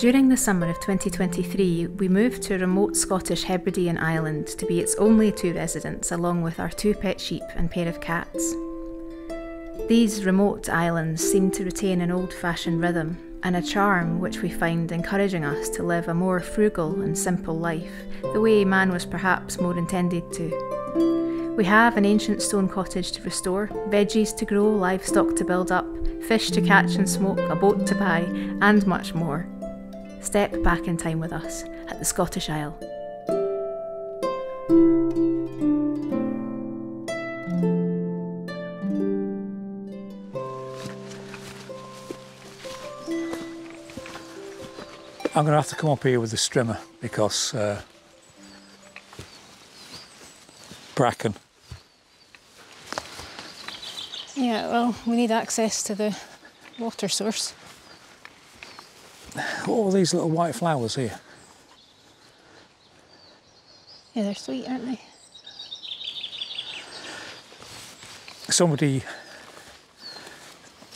During the summer of 2023, we moved to a remote Scottish Hebridean island to be its only two residents, along with our 2 pet sheep and pair of cats. These remote islands seem to retain an old-fashioned rhythm and a charm which we find encouraging us to live a more frugal and simple life, the way man was perhaps more intended to. We have an ancient stone cottage to restore, veggies to grow, livestock to build up, fish to catch and smoke, a boat to buy, and much more. Step back in time with us at the Scottish Isle. I'm going to have to come up here with the strimmer because bracken. Yeah, well, we need access to the water source. What are these little white flowers here? Yeah, they're sweet, aren't they? Somebody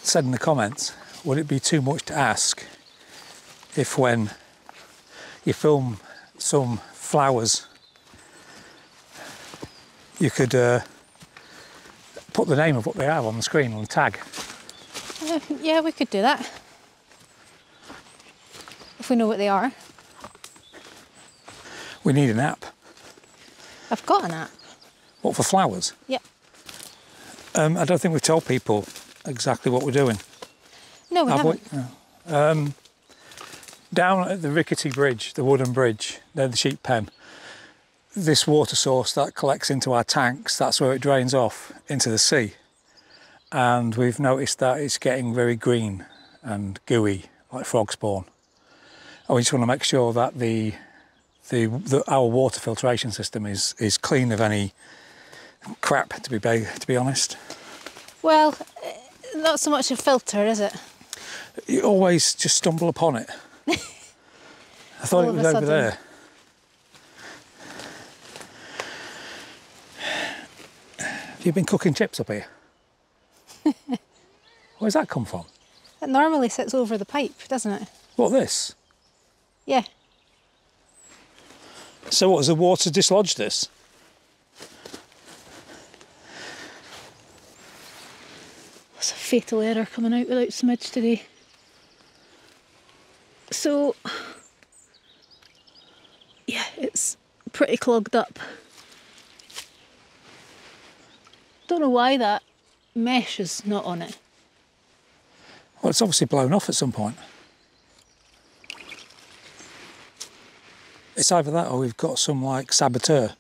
said in the comments, would it be too much to ask if when you film some flowers you could put the name of what they are on the screen on the tag? Yeah, we could do that. If we know what they are. We need an app. I've got an app. What, for flowers? Yep. I don't think we've told people exactly what we're doing. No, we haven't. No. Down at the rickety bridge, the wooden bridge, near the sheep pen, this water source that collects into our tanks, that's where it drains off into the sea. And we've noticed that it's getting very green and gooey, like frog spawn. And we just want to make sure that our water filtration system is clean of any crap, to be honest. Well, not so much a filter, is it? You always just stumble upon it. I thought it was over there. Have you been cooking chips up here? Where's that come from? It normally sits over the pipe, doesn't it? What, this? Yeah. So what, has the water dislodged this? There's a fatal error coming out without smidge today. So, yeah, it's pretty clogged up. Don't know why that mesh is not on it. Well, it's obviously blown off at some point. It's either that or we've got some, like, saboteur.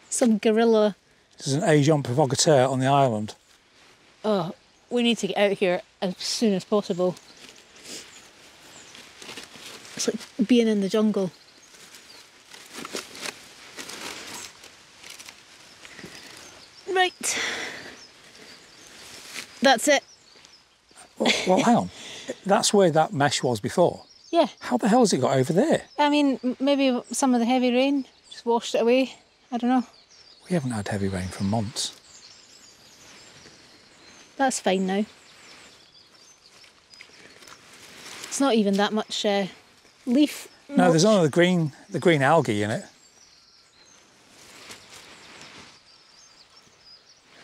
Some guerrilla. There's an agent provocateur on the island. Oh, we need to get out of here as soon as possible. It's like being in the jungle. Right. That's it. Well, hang on. That's where that mesh was before. Yeah. How the hell has it got over there? I mean, maybe some of the heavy rain just washed it away. I don't know. We haven't had heavy rain for months. That's fine now. It's not even that much leaf. No, there's none of the green algae in it.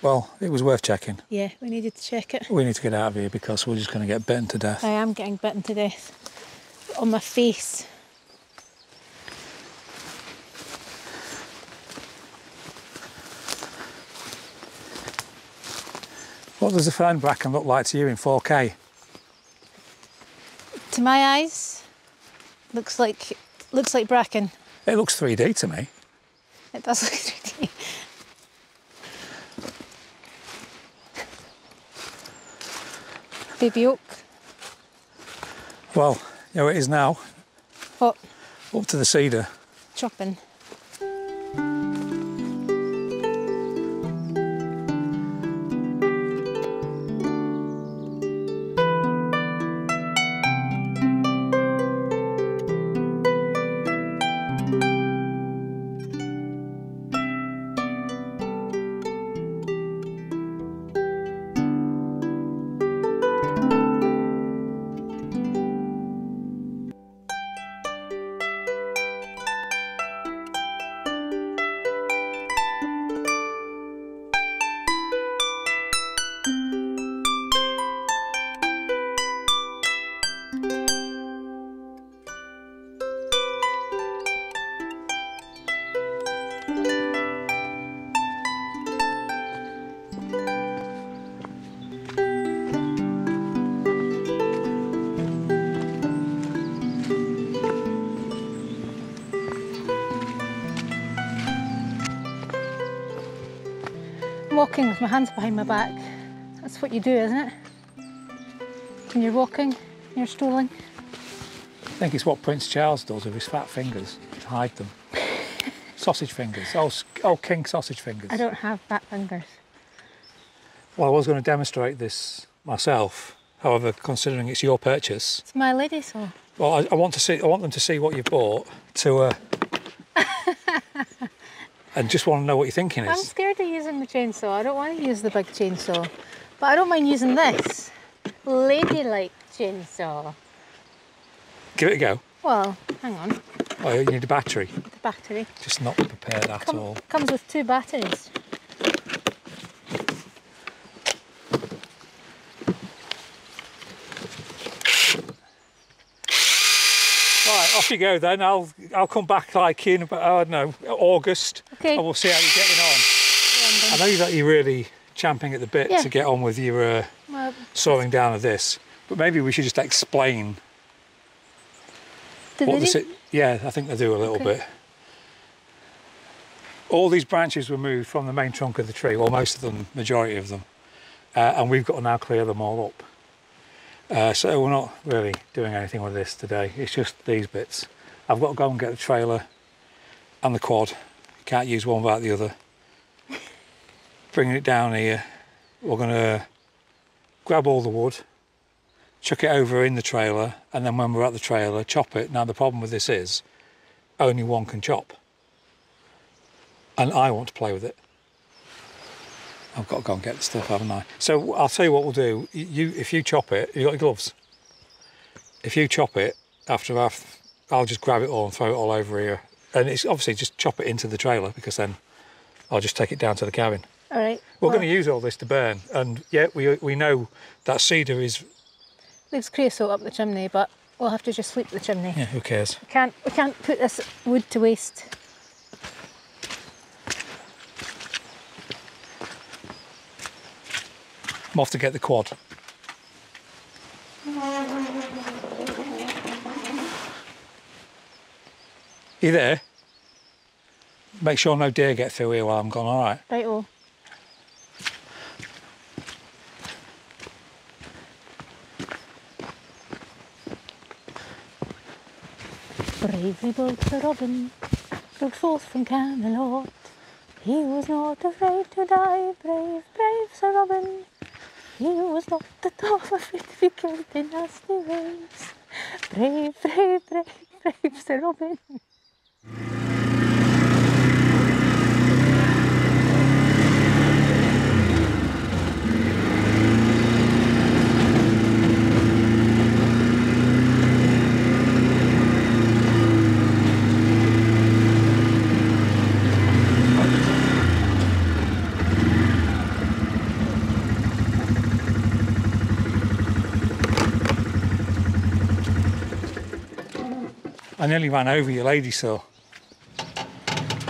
Well, it was worth checking. Yeah, we needed to check it. We need to get out of here because we're just going to get bitten to death. I am getting bitten to death. On my face. What does the fern bracken look like to you in 4K? To my eyes, looks like bracken. It looks 3D to me. It does look 3D. Baby oak. Well, you know it is now. What? Up to the cedar. Chopping. walking with my hands behind my back. That's what you do, isn't it? When you're walking, you're strolling. I think it's what Prince Charles does with his fat fingers to hide them. Sausage fingers, old king sausage fingers. I don't have fat fingers. Well, I was going to demonstrate this myself. However, considering it's your purchase, It's my lady saw. well, I want them to see what you bought to, and just want to know what your thinking is. I'm scared of using the chainsaw. I don't want to use the big chainsaw, but I don't mind using this ladylike chainsaw. Give it a go. Well, hang on. Oh, you need a battery. The battery. Just not prepared at all. Comes with 2 batteries. Right, off you go then. I'll come back like in about, I don't know, August. Okay. And we'll see how you're getting on. I know that you're really champing at the bit to get on with your sawing down of this, but maybe we should just explain. Yeah, I think they do a little bit. All these branches were moved from the main trunk of the tree, well, most of them, majority of them, and we've got to now clear them all up. So we're not really doing anything with this today. It's just these bits. I've got to go and get the trailer and the quad. You can't use one without the other. Bringing it down here, we're going to grab all the wood, chuck it over in the trailer, and then when we're at the trailer, chop it. Now the problem with this is, only one can chop. And I want to play with it. I've got to go and get the stuff, haven't I? So I'll tell you what we'll do. If you chop it, you got your gloves. If you chop it, I'll just grab it all and throw it all over here. And it's obviously just chop it into the trailer, because then I'll just take it down to the cabin. All right. We're going to use all this to burn. And yeah, we know that cedar leaves creosote up the chimney, but we'll have to just sweep the chimney. Yeah, who cares? We can't put this wood to waste. I'm off to get the quad. You there? Make sure no deer get through here while I'm gone, all right? Right-o. Bravely built the robin, rode forth from Camelot. He was not afraid to die, brave, brave Sir Robin. He was not at all afraid to be killed in nasty ways. Brave, brave, brave, brave Sir Robin. I nearly ran over your lady saw.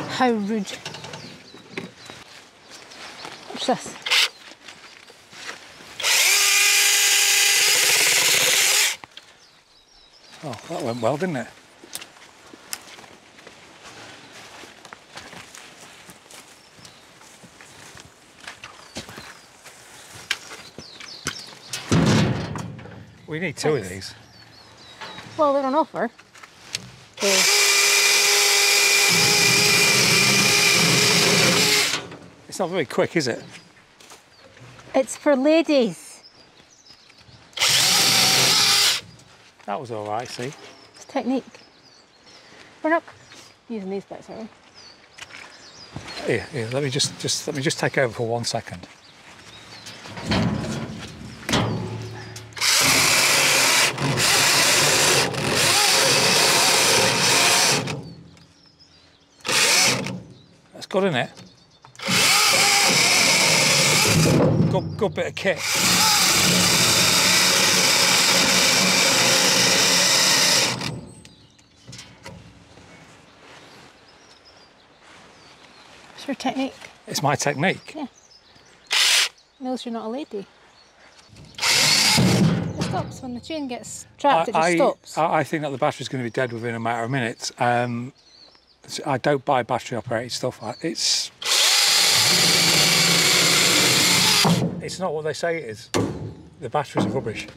How rude. What's this? Oh, that went well, didn't it? We need 2 of these. Well, they're on offer. It's not very quick, is it? It's for ladies. That was all right, see? It's technique. We're not using these bits, are we? Here, let me just take over for 1 second. That's good, isn't it? Good bit of kit. It's your technique. It's my technique. Yeah. Knows you're not a lady. It stops when the chain gets trapped. It just stops. I think that the battery's going to be dead within a matter of minutes. I don't buy battery operated stuff. It's not what they say it is. The batteries are rubbish.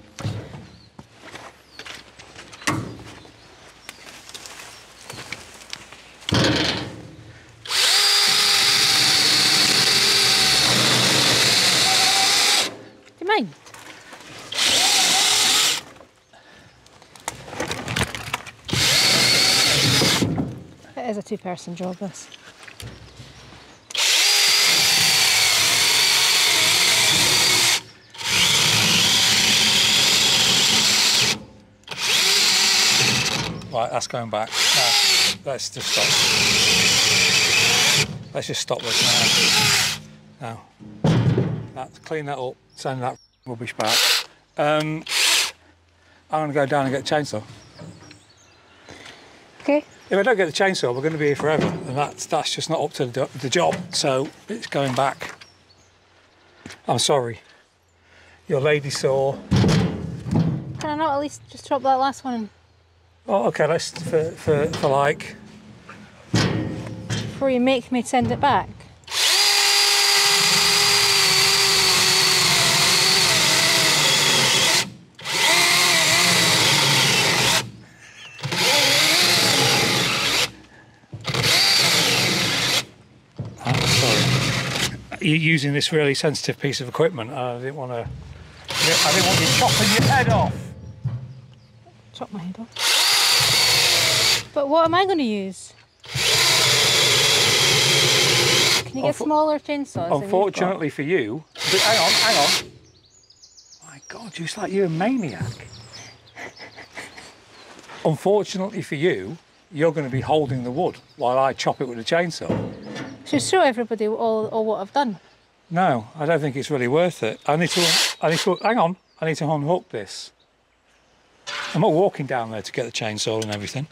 Do you mind? It is a two-person job, this. Right, that's going back. No, let's just stop. Let's just stop this now. Now, clean that up, send that rubbish back. I'm going to go down and get the chainsaw. Okay. If I don't get the chainsaw, we're going to be here forever, and that's just not up to the job, so it's going back. I'm sorry. Your lady saw. Can I not at least just chop that last one? Oh, okay, let's, for like... Before you make me send it back? You're using this really sensitive piece of equipment. I didn't want you chopping your head off. Chop my head off. But what am I going to use? Can you get smaller chainsaws? Unfortunately for you, but hang on. My God, just like you're a maniac. Unfortunately for you, you're going to be holding the wood while I chop it with a chainsaw. Should show everybody all what I've done. No, I don't think it's really worth it. I need to hang on. I need to unhook this. I'm not walking down there to get the chainsaw and everything.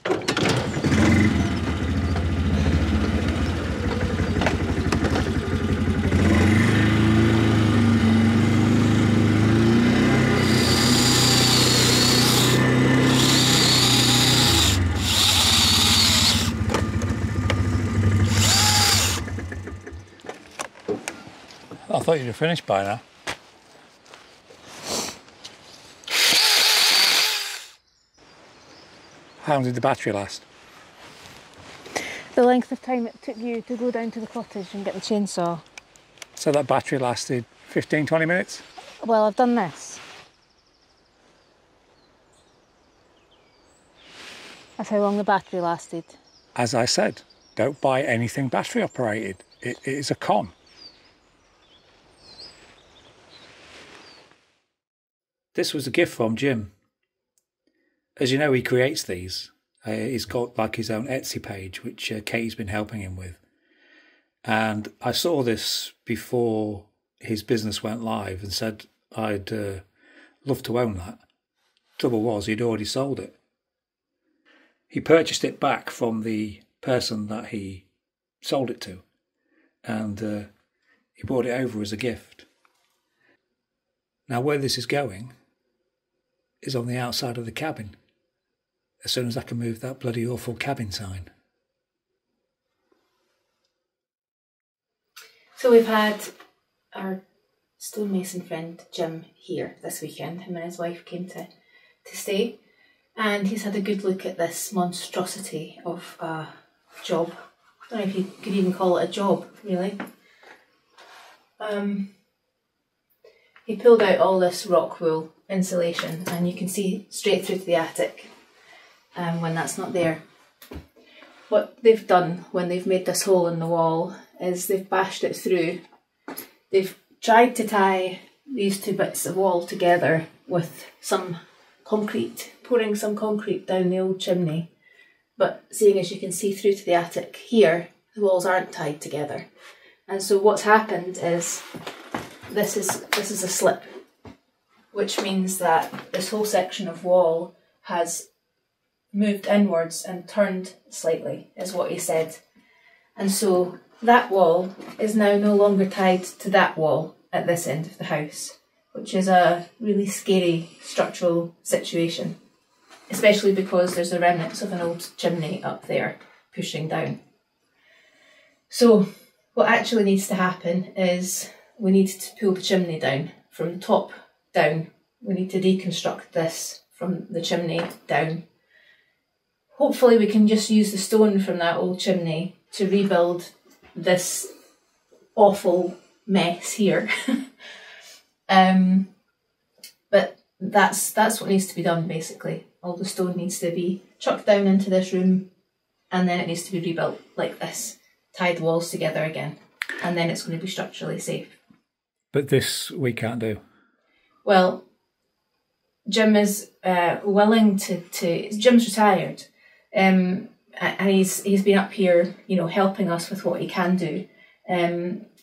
I thought you'd have finished by now. How long did the battery last? The length of time it took you to go down to the cottage and get the chainsaw. So that battery lasted 15, 20 minutes? Well, I've done this. That's how long the battery lasted. As I said, don't buy anything battery operated. It is a con. This was a gift from Jim. As you know, he creates these. He's got like his own Etsy page, which Katie's been helping him with. And I saw this before his business went live and said I'd love to own that. Trouble was, he'd already sold it. He purchased it back from the person that he sold it to. And he brought it over as a gift. Now, where this is going is on the outside of the cabin, as soon as I can move that bloody awful cabin sign. So we've had our stonemason friend Jim here this weekend. Him and his wife came to stay, and he's had a good look at this monstrosity of a job. I don't know if you could even call it a job, really. He pulled out all this rock wool insulation, and you can see straight through to the attic when that's not there. What they've done when they've made this hole in the wall is they've bashed it through. They've tried to tie these two bits of wall together with some concrete, pouring some concrete down the old chimney. But seeing as you can see through to the attic here, the walls aren't tied together. And so what's happened is this is a slip, which means that this whole section of wall has moved inwards and turned slightly, is what he said. And so that wall is now no longer tied to that wall at this end of the house, which is a really scary structural situation, especially because there's the remnants of an old chimney up there pushing down. So what actually needs to happen is we need to pull the chimney down from the top down. We need to deconstruct this from the chimney down. Hopefully we can just use the stone from that old chimney to rebuild this awful mess here. But that's what needs to be done, basically. All the stone needs to be chucked down into this room, and then it needs to be rebuilt like this, tie the walls together again, and then it's going to be structurally safe. But this we can't do. Well, Jim is willing to. Jim's retired, and he's been up here, you know, helping us with what he can do.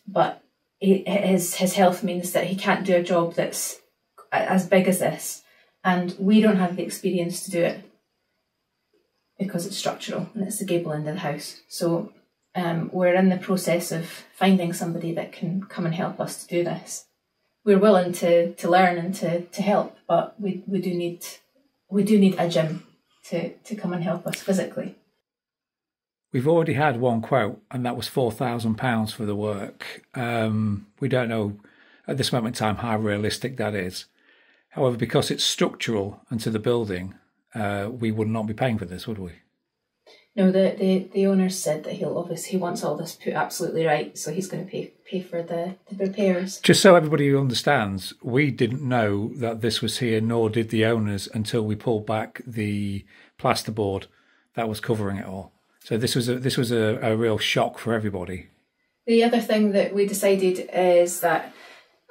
But his health means that he can't do a job that's as big as this, and we don't have the experience to do it because it's structural and it's the gable end of the house. So we're in the process of finding somebody that can come and help us to do this. We're willing to learn and to help, but we do need a Jim to come and help us physically. We've already had one quote, and that was £4,000 for the work. We don't know at this moment in time how realistic that is. However, because it's structural and to the building, we would not be paying for this, would we? No, the owner said that he wants all this put absolutely right, so he's going to pay for the repairs. Just so everybody understands, we didn't know that this was here, nor did the owners, until we pulled back the plasterboard that was covering it all. So this was a real shock for everybody. The other thing that we decided is that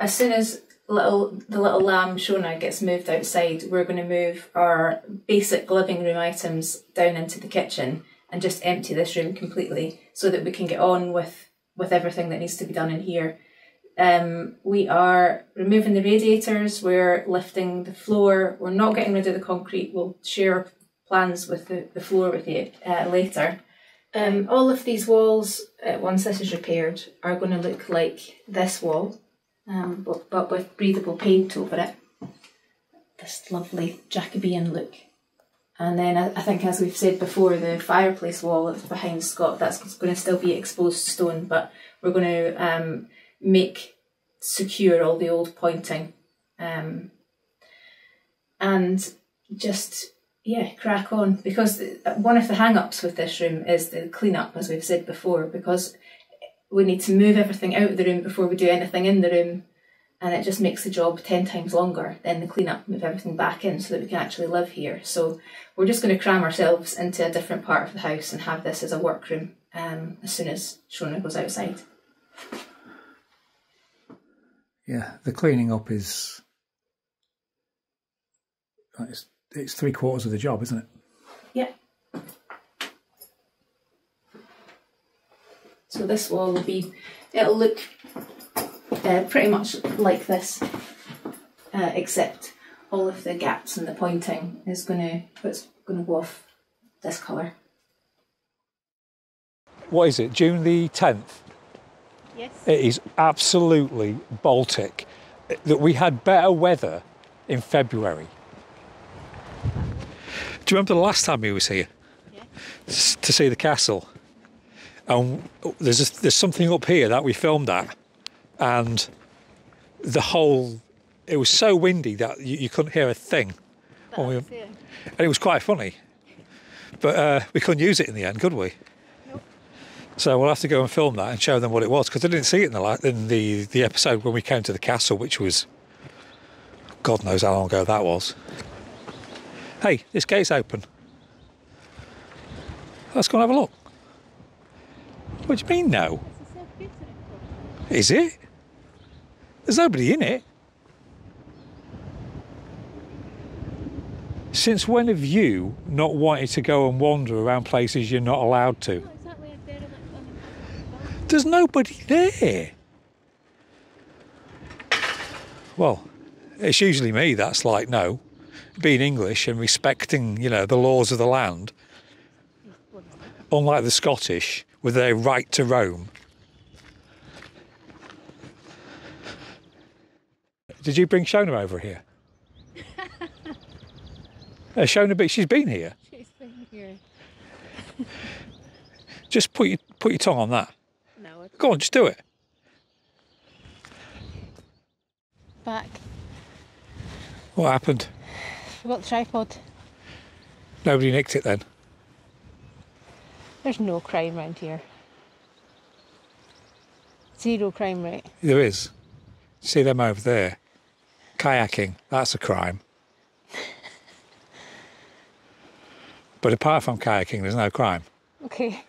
as soon as the little lamb Shona gets moved outside, we're going to move our basic living room items down into the kitchen and just empty this room completely so that we can get on with everything that needs to be done in here. We are removing the radiators, we're lifting the floor, we're not getting rid of the concrete. We'll share plans with the floor with you later. All of these walls, once this is repaired, are going to look like this wall, but with breathable paint over it. This lovely Jacobean look. And then I think, as we've said before, the fireplace wall that's behind Scott, that's going to still be exposed stone, but we're going to make secure all the old pointing. And just, yeah, crack on. Because one of the hang-ups with this room is the clean-up, as we've said before, because we need to move everything out of the room before we do anything in the room, and it just makes the job 10 times longer than the clean-up, move everything back in so that we can actually live here. So we're just going to cram ourselves into a different part of the house and have this as a workroom as soon as Shona goes outside. Yeah, the cleaning up is... It's 3/4 of the job, isn't it? Yeah. So this wall will be... It'll look pretty much like this, except all of the gaps and the pointing is going to go off this colour. What is it, June the 10th? Yes. It is absolutely Baltic. That we had better weather in February. Do you remember the last time we was here? Yeah. To see the castle? And there's something up here that we filmed at, and it was so windy that you couldn't hear a thing. And it was quite funny. But we couldn't use it in the end, could we? Nope. So we'll have to go and film that and show them what it was, because I didn't see it in the episode when we came to the castle, which was, God knows how long ago that was. Hey, this gate's open. Let's go and have a look. What do you mean, no? Is it? There's nobody in it. Since when have you not wanted to go and wander around places you're not allowed to? There's nobody there. Well, it's usually me that's like, no. Being English and respecting, the laws of the land. Unlike the Scottish, with their right to roam. Did you bring Shona over here? Shona, she's been here. She's been here. Just put your tongue on that. No. Go on, just do it. back. What happened? Forgot the tripod. Nobody nicked it then? There's no crime round here. Zero crime rate. There is. See them over there? Kayaking, that's a crime. But apart from kayaking, there's no crime. Okay.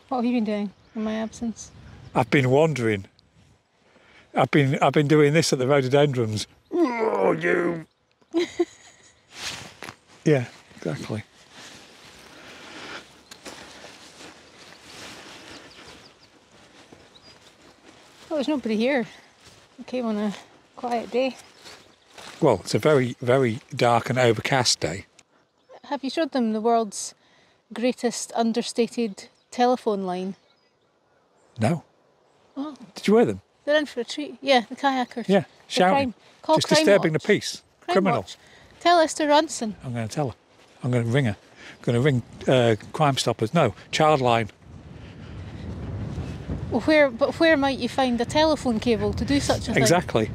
What have you been doing in my absence? I've been wandering. I've been doing this at the rhododendrons. Oh, you! Yeah, exactly. Well, there's nobody here. I came on a quiet day. Well, it's a very, very dark and overcast day. Have you showed them the world's greatest understated telephone line? No. Oh, Did you wear them? they're in for a treat. Yeah, the kayakers. Yeah, The shouting. called Just Crime disturbing Watch. the peace. Crime Criminal. Watch. Tell Esther Ranson. I'm going to tell her. I'm going to ring her. I'm going to ring Crime Stoppers. No, Childline. Well, where might you find a telephone cable to do such a thing? Exactly.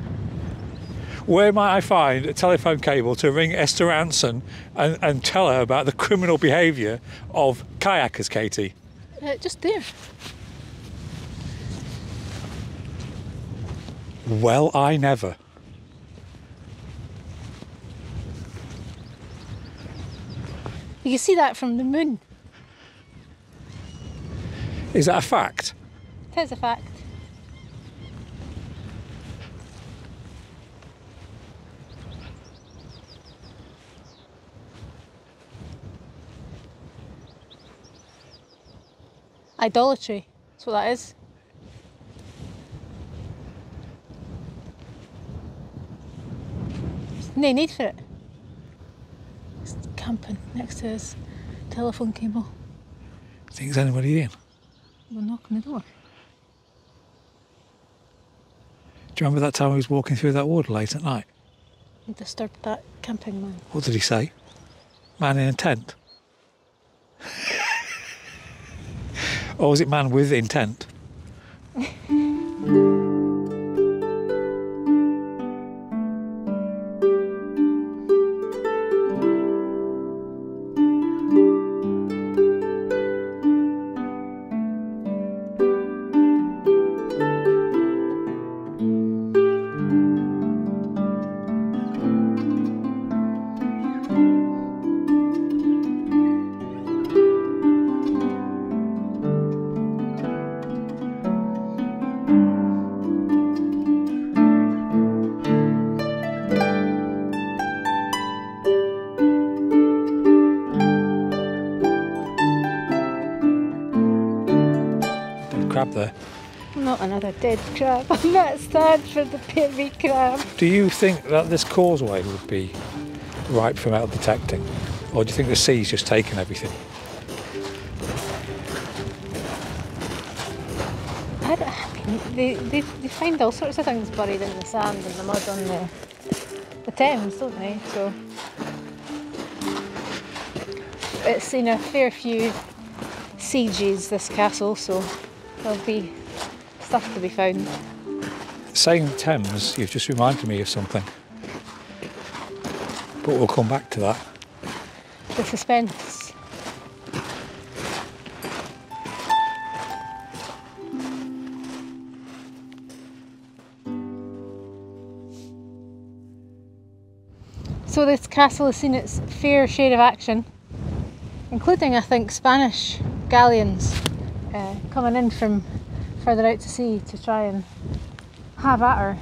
Where might I find a telephone cable to ring Esther Ranson and tell her about the criminal behaviour of kayakers, Katie? Just there. Well, I never. You can see that from the moon. Is that a fact? It is a fact. Idolatry, that's what that is. There's no need for it. It's camping next to his telephone cable. Think there's anybody in? We'll knock on the door. Do you remember that time he was walking through that wood late at night? He disturbed that camping man. What did he say? Man in a tent? Or was it man with intent? Crab there. Not another dead crab. I'm not sad for the baby crab. Do you think that this causeway would be ripe for metal detecting? Or do you think the sea's just taken everything? They find all sorts of things buried in the sand and the mud on the Thames, don't they? So it's seen a fair few sieges, this castle, so there'll be stuff to be found. Saying Thames, you've just reminded me of something. But we'll come back to that. The suspense. So this castle has seen its fair share of action, including, I think, Spanish galleons coming in from further out to sea to try and have at her.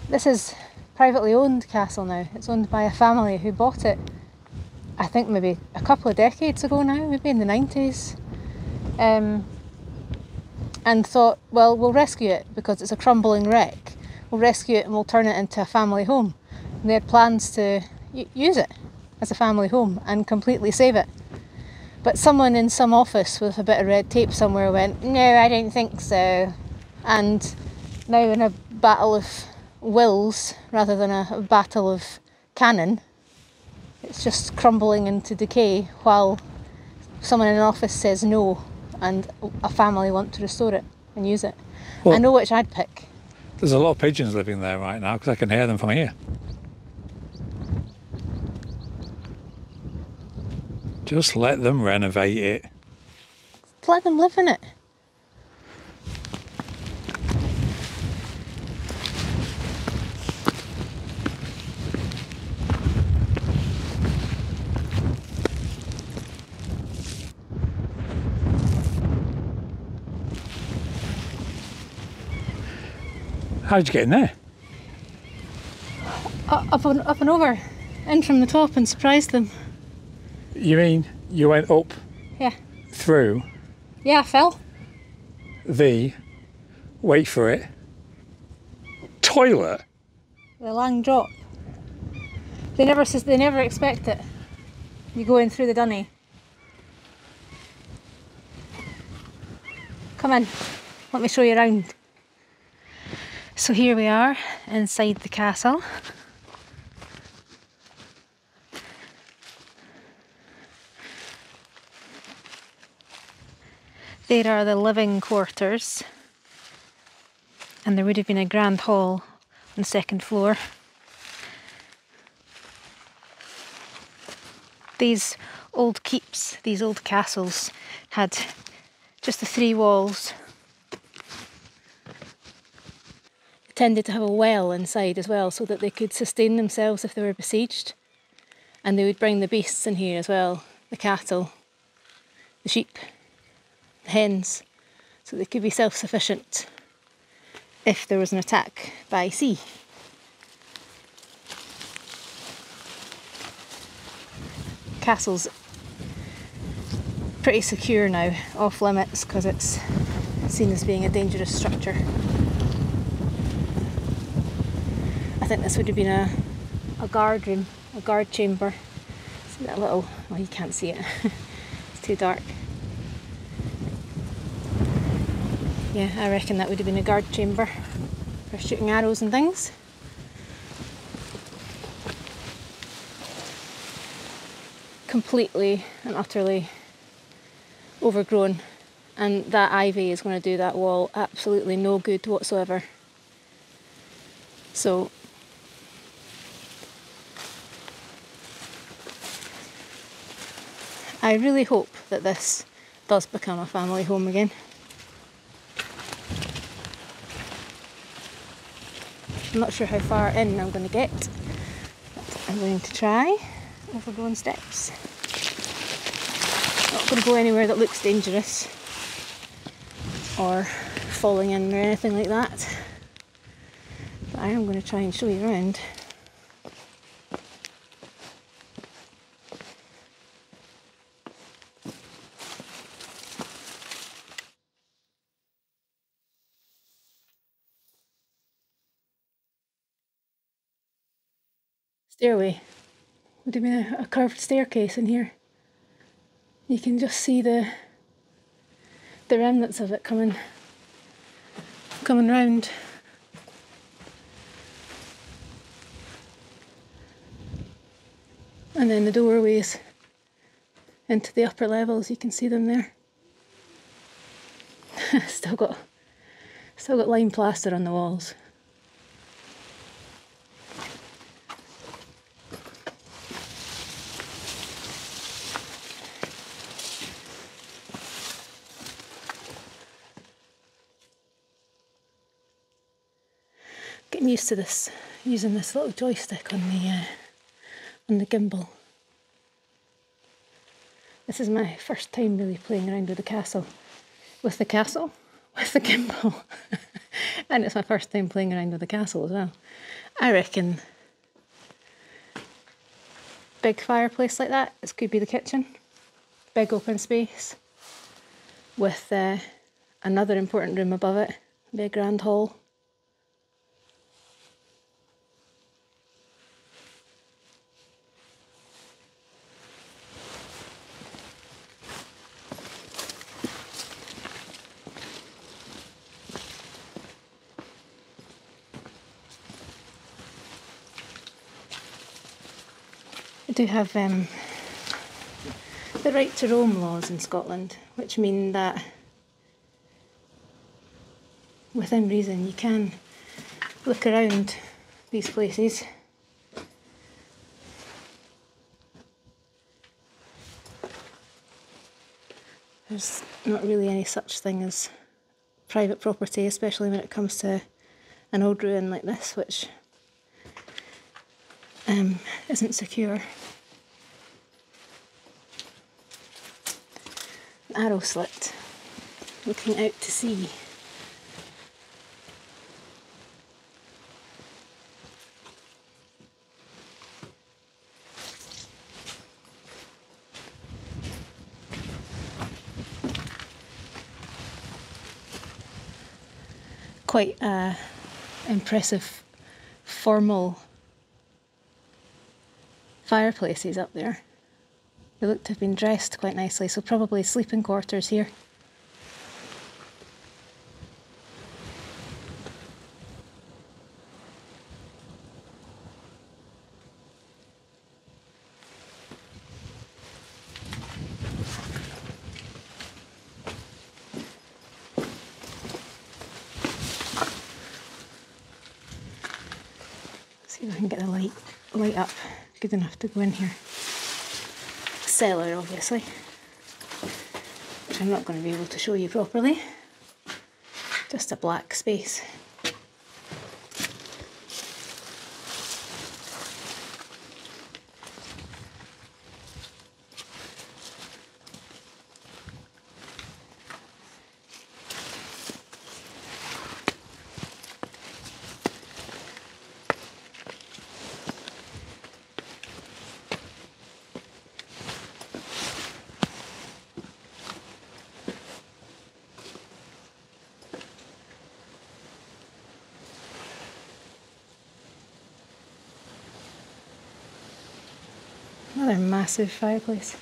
This is a privately owned castle now. It's owned by a family who bought it, I think maybe a couple of decades ago now, maybe in the 90s, and thought, well, we'll rescue it because it's a crumbling wreck. We'll rescue it and we'll turn it into a family home. And they had plans to use it as a family home and completely save it. But someone in some office with a bit of red tape somewhere went, no, I don't think so. And now in a battle of wills rather than a battle of cannon, it's just crumbling into decay while someone in an office says no and a family want to restore it. and use it. Well, I know which I'd pick. There's a lot of pigeons living there right now because I can hear them from here. Just let them renovate it. Let them live in it. How did you get in there? Up and over. In from the top and surprised them. You mean you went up Yeah. through Yeah, I fell. the, wait for it, toilet? The long drop. They never expect it. You go in through the dunny. Come in, let me show you around. So here we are inside the castle. There are the living quarters, and there would have been a grand hall on the second floor. These old keeps, these old castles, had just the three walls. Tended to have a well inside as well, so that they could sustain themselves if they were besieged. And they would bring the beasts in here as well, the cattle, the sheep, the hens, so they could be self-sufficient if there was an attack by sea. Castle's pretty secure now, off limits, because it's seen as being a dangerous structure. I think this would have been a guard room, a guard chamber. See that little, well, you can't see it, it's too dark. Yeah, I reckon that would have been a guard chamber for shooting arrows and things. Completely and utterly overgrown, and that ivy is going to do that wall absolutely no good whatsoever. So I really hope that this does become a family home again. I'm not sure how far in I'm going to get, but I'm going to try. Overgrown steps. Not going to go anywhere that looks dangerous or falling in or anything like that, but I am going to try and show you around. Stairway. Would have been a curved staircase in here. You can just see the remnants of it coming round. And then the doorways into the upper levels, you can see them there. Still got lime plaster on the walls. Getting used to this, using this little joystick on the gimbal. This is my first time really playing around with the castle. With the gimbal. And it's my first time playing around with the castle as well. I reckon big fireplace like that, this could be the kitchen. Big open space with another important room above it, be a grand hall. We do have the right to roam laws in Scotland, which mean that within reason, you can look around these places. There's not really any such thing as private property, especially when it comes to an old ruin like this, which isn't secure. An arrow slit, looking out to sea. Quite impressive formal fireplaces up there. They look to have been dressed quite nicely, so probably sleeping quarters here. See if I can get the light up good enough to go in here. Cellar, obviously, which I'm not going to be able to show you properly. Just a black space. Another massive fireplace.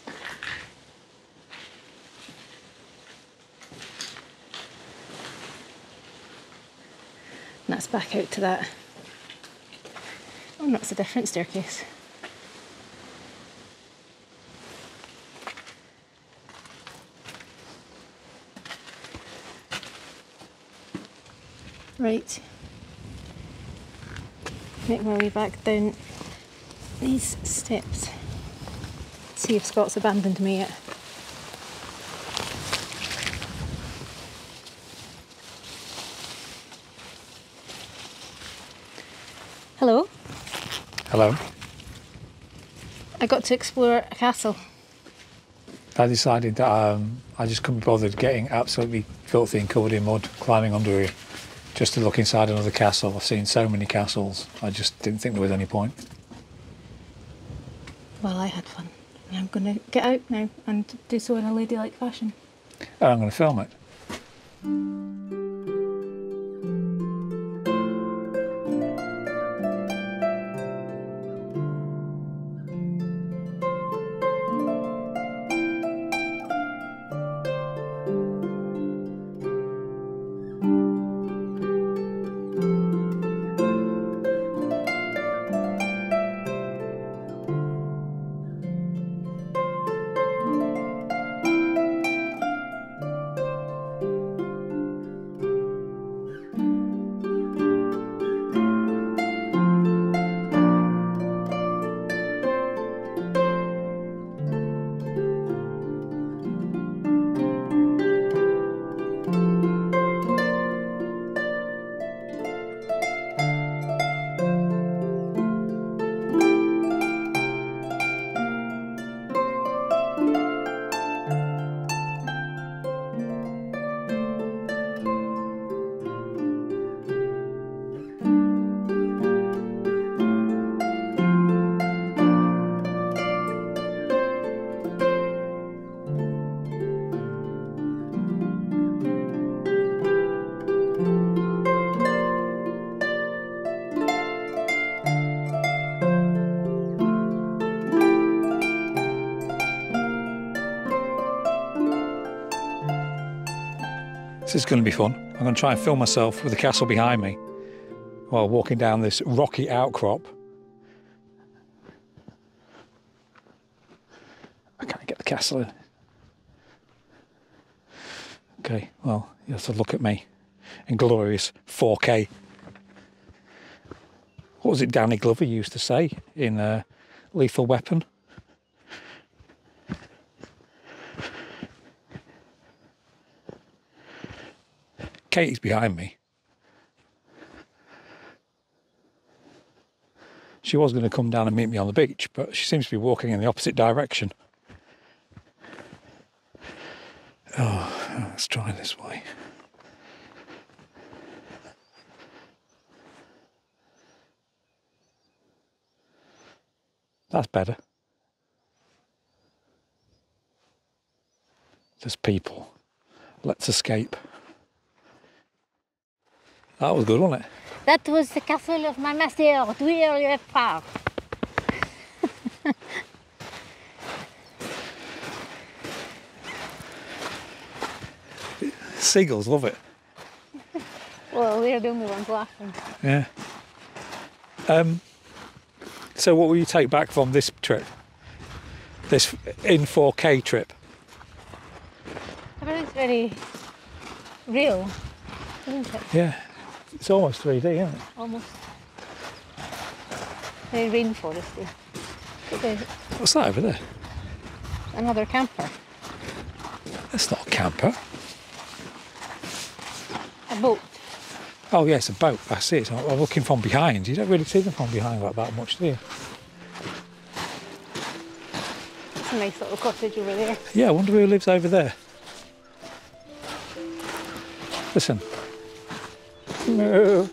And that's back out to that. Oh, no, it's a different staircase. Right. Make my way back down these steps. See if Scott's abandoned me yet. Hello? Hello. I got to explore a castle. I decided that I just couldn't be bothered getting absolutely filthy and covered in mud, climbing under here, just to look inside another castle. I've seen so many castles, I just didn't think there was any point. Well, I had fun, and I'm going to get out now and do so in a ladylike fashion. And I'm going to film it. This is going to be fun. I'm going to try and film myself with the castle behind me while walking down this rocky outcrop. I can't get the castle in. Okay, well, you have to look at me in glorious 4K. What was it Danny Glover used to say in Lethal Weapon? Katie's behind me. She was going to come down and meet me on the beach, but she seems to be walking in the opposite direction. Oh, let's try this way. That's better. There's people. Let's escape. That was good, wasn't it? That was the castle of my master, Turlough O'Carolan. Seagulls love it. Well, we're the only ones laughing. Yeah. So what will you take back from this trip? This in 4K trip? I mean, it's very real, isn't it? Yeah. It's almost 3D, isn't it? Almost. Very rainforesty. What's that over there? Another camper. That's not a camper. A boat. Oh yeah, it's a boat. I see it. I'm looking from behind. You don't really see them from behind like that much, do you? It's a nice little cottage over there. Yeah, I wonder who lives over there. Listen. No.